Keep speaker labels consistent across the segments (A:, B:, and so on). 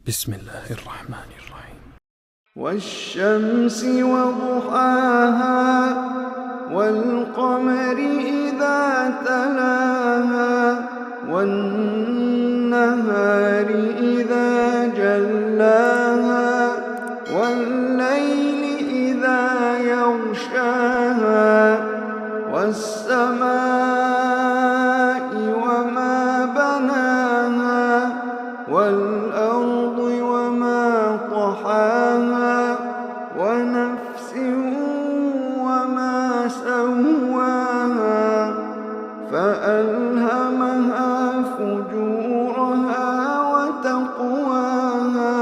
A: बिस्मिल्लाह الرحمن الرحيم
B: والشمس وضحاها والقمر إذا تلاها والنهار إذا جلاها والليل إذا يغشاها والسماء وما بناها والأرض وما طحاها ونفس وما سواها فألهمها فجورها وتقواها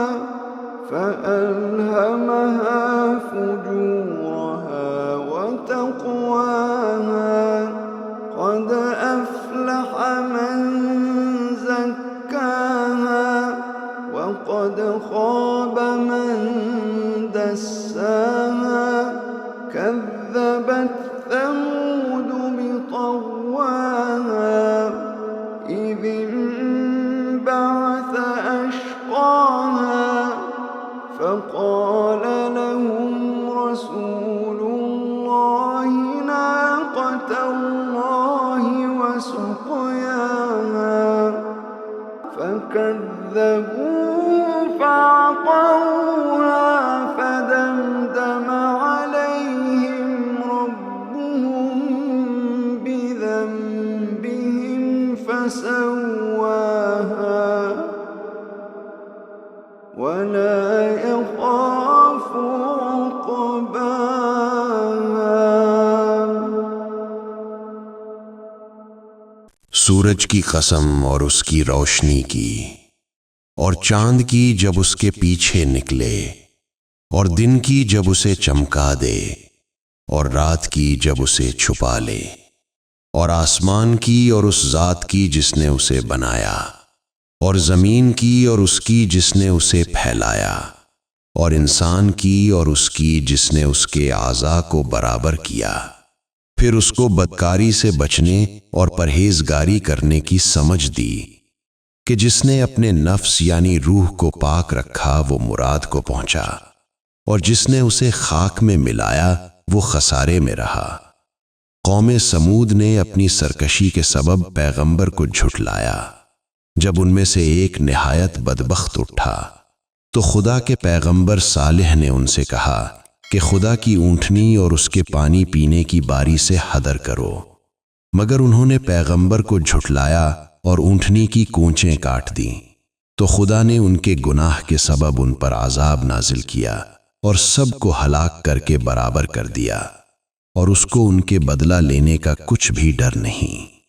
B: فألهمها فجورها وتقواها قد أفلح من زكاها وقد خاب من دساها كذبت ثمود بطغواها إذ انبعث أشقاها فقال لهم رسول الله ناقة الله وسقياها فكذبوه فعقروها فدمدم عليهم ربهم بذنبهم فسواها ولا يخاف عقباها।
C: सूरज की कसम और उसकी रोशनी की, और चांद की जब उसके पीछे निकले, और दिन की जब उसे चमका दे, और रात की जब उसे छुपा ले, और आसमान की और उस जात की जिसने उसे बनाया, और जमीन की और उसकी जिसने उसे फैलाया, और इंसान की और उसकी जिसने उसके आज़ा को बराबर किया, फिर उसको बदकारी से बचने और परहेजगारी करने की समझ दी कि जिसने अपने नफ्स यानी रूह को पाक रखा वो मुराद को पहुंचा, और जिसने उसे खाक में मिलाया वो खसारे में रहा। कौमे समूद ने अपनी सरकशी के सबब पैगंबर को झुठलाया। जब उनमें से एक निहायत बदबख्त उठा तो खुदा के पैगंबर सालिह ने उनसे कहा कि खुदा की ऊँटनी और उसके पानी पीने की बारी से हदर करो, मगर उन्होंने पैगंबर को झुठलाया और ऊँटनी की कूंचें काट दी, तो खुदा ने उनके गुनाह के सबब उन पर आज़ाब नाजिल किया और सबको हलाक करके बराबर कर दिया, और उसको उनके बदला लेने का कुछ भी डर नहीं।